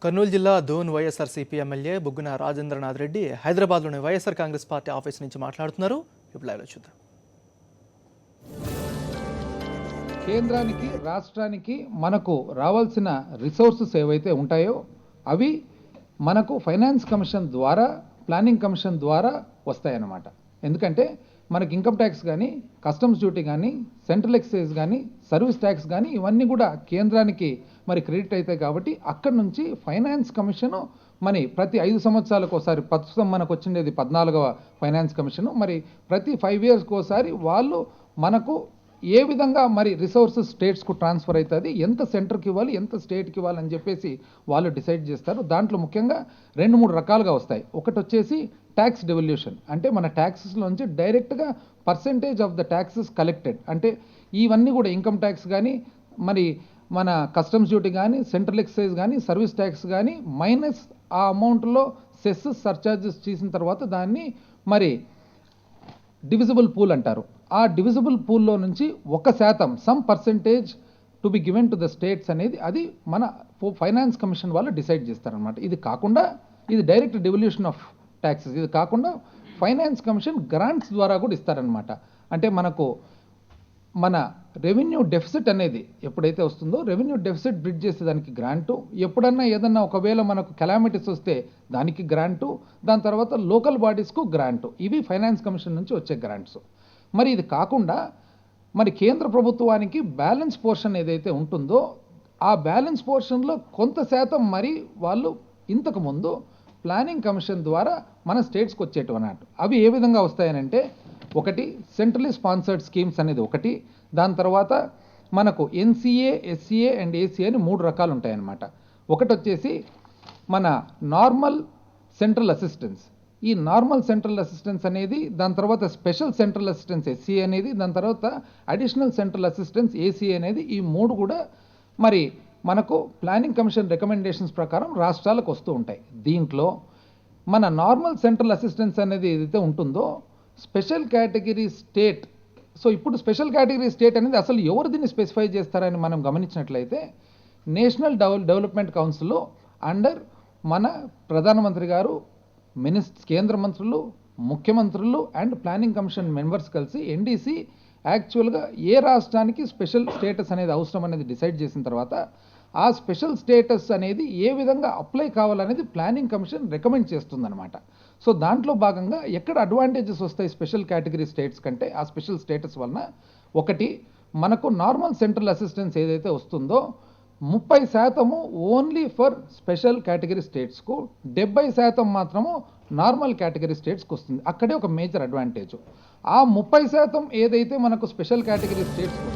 కర్నూలు జిల్లా దోన్ వైఎస్ఆర్సీపీ ఎమ్మెల్యే బుగ్గన రాజేంద్రనాథ్ రెడ్డి హైదరాబాద్లోని YSR Congress party office నుంచి మాట్లాడుతున్నారు. ఇప్పుడు లైవ్లో చూద్దాం. కేంద్రానికి రాష్ట్రానికి మనకు రావాల్సిన రిసోర్సెస్ ఏవైతే ఉంటాయో అవి మనకు ఫైనాన్స్ కమిషన్ ద్వారా, ప్లానింగ్ కమిషన్ ద్వారా వస్తాయన్నమాట. ఎందుకంటే మనకి ఇన్కమ్ ట్యాక్స్ కానీ, కస్టమ్స్ డ్యూటీ కానీ, సెంట్రల్ ఎక్సైజ్ కానీ, సర్వీస్ ట్యాక్స్ కానీ ఇవన్నీ కూడా కేంద్రానికి మరి క్రెడిట్ అవుతాయి. కాబట్టి అక్కడి నుంచి ఫైనాన్స్ కమిషను మరి ప్రతి 5 సంవత్సరాలకు ఒకసారి, ప్రస్తుతం మనకు వచ్చిండేది 14వ ఫైనాన్స్ కమిషను, మరి ప్రతి 5 ఇయర్స్కి ఒకసారి వాళ్ళు మనకు ఏ విధంగా మరి రిసోర్సెస్ స్టేట్స్కు ట్రాన్స్ఫర్ అవుతుంది, ఎంత సెంటర్కి ఇవ్వాలి, ఎంత స్టేట్కి ఇవ్వాలి అని చెప్పేసి వాళ్ళు డిసైడ్ చేస్తారు. దాంట్లో ముఖ్యంగా 2-3 రకాలుగా వస్తాయి. ఒకటి వచ్చేసి ట్యాక్స్ డెవల్యూషన్, అంటే మన ట్యాక్సెస్లోంచి డైరెక్ట్గా percentage of the taxes collected, అంటే ఇవన్నీ కూడా ఇన్కమ్ ట్యాక్స్ కానీ, మరి మన కస్టమ్స్ డ్యూటీ కానీ, సెంట్రల్ ఎక్సైజ్ కానీ, సర్వీస్ ట్యాక్స్ కానీ మైనస్ ఆ అమౌంట్లో సెస్ సర్చార్జెస్ చేసిన తర్వాత దాన్ని మరి డివిజిబుల్ పూల్ అంటారు. ఆ డివిజిబుల్ పూల్లో నుంచి 1% some percentage to be given to the states అనేది అది మన ఫైనాన్స్ కమిషన్ వాళ్ళు డిసైడ్ చేస్తారనమాట. ఇది కాకుండా ఇది డైరెక్ట్ డివల్యూషన్ ఆఫ్ ట్యాక్సెస్. ఇది కాకుండా ఫైనాన్స్ కమిషన్ గ్రాంట్స్ ద్వారా కూడా ఇస్తారనమాట. అంటే మనకు మన రెవెన్యూ డెఫిసిట్ అనేది ఎప్పుడైతే వస్తుందో రెవెన్యూ డెఫిసిట్ బ్రిడ్జ్ చేసే దానికి గ్రాంటు, ఎప్పుడన్నా ఏదన్నా ఒకవేళ మనకు కెలామిటీస్ వస్తే దానికి గ్రాంటు, దాని తర్వాత లోకల్ బాడీస్కు గ్రాంటు, ఇవి ఫైనాన్స్ కమిషన్ నుంచి వచ్చే గ్రాంట్స్. మరి ఇది కాకుండా మరి కేంద్ర ప్రభుత్వానికి బ్యాలెన్స్ పోర్షన్ ఏదైతే ఉంటుందో ఆ బ్యాలెన్స్ పోర్షన్లో కొంత శాతం మరి వాళ్ళు ఇంతకుముందు ప్లానింగ్ కమిషన్ ద్వారా మన స్టేట్స్కి వచ్చేటివి అన్నట్టు. అవి ఏ విధంగా వస్తాయనంటే, ఒకటి సెంట్రలీ స్పాన్సర్డ్ స్కీమ్స్ అనేది ఒకటి, దాని తర్వాత మనకు ఎన్సీఏ, ఎస్సీఏ అండ్ ఏసీఏ అని 3 రకాలు ఉంటాయన్నమాట. ఒకటి వచ్చేసి మన నార్మల్ సెంట్రల్ అసిస్టెన్స్. ఈ నార్మల్ సెంట్రల్ అసిస్టెన్స్ అనేది, దాని తర్వాత స్పెషల్ సెంట్రల్ అసిస్టెన్స్ ఎస్సీఏ అనేది, దాని తర్వాత అడిషనల్ సెంట్రల్ అసిస్టెన్స్ ఏసీఏ అనేది, ఈ 3 కూడా మరి మనకు ప్లానింగ్ కమిషన్ రికమెండేషన్స్ ప్రకారం రాష్ట్రాలకు వస్తూ ఉంటాయి. దీంట్లో మన నార్మల్ సెంట్రల్ అసిస్టెన్స్ అనేది ఏదైతే ఉంటుందో స్పెషల్ కేటగిరీ స్టేట్, సో ఇప్పుడు స్పెషల్ కేటగిరీ స్టేట్ అనేది అసలు ఎవరు దీన్ని స్పెసిఫై చేస్తారని మనం గమనించినట్లయితే నేషనల్ డెవలప్మెంట్ కౌన్సిల్లో అండర్ మన ప్రధానమంత్రి గారు, కేంద్ర మంత్రులు, ముఖ్యమంత్రులు అండ్ ప్లానింగ్ కమిషన్ మెంబర్స్ కలిసి ఎన్డీసీ యాక్చువల్గా ఏ రాష్ట్రానికి స్పెషల్ స్టేటస్ అనేది అవసరం అనేది డిసైడ్ చేసిన తర్వాత ఆ స్పెషల్ స్టేటస్ అనేది ఏ విధంగా అప్లై కావాలనేది ప్లానింగ్ కమిషన్ రికమెండ్ చేస్తుందన్నమాట. సో దాంట్లో భాగంగా ఎక్కడ అడ్వాంటేజెస్ వస్తాయి స్పెషల్ కేటగిరీ స్టేట్స్ కంటే ఆ స్పెషల్ స్టేటస్ వలన, ఒకటి మనకు నార్మల్ సెంట్రల్ అసిస్టెన్స్ ఏదైతే వస్తుందో 30% ఓన్లీ ఫర్ స్పెషల్ కేటగిరీ స్టేట్స్కు, 70% మాత్రము నార్మల్ కేటగిరీ స్టేట్స్కి వస్తుంది. అక్కడే ఒక మేజర్ అడ్వాంటేజ్. ఆ 30% ఏదైతే మనకు స్పెషల్ కేటగిరీ స్టేట్స్కి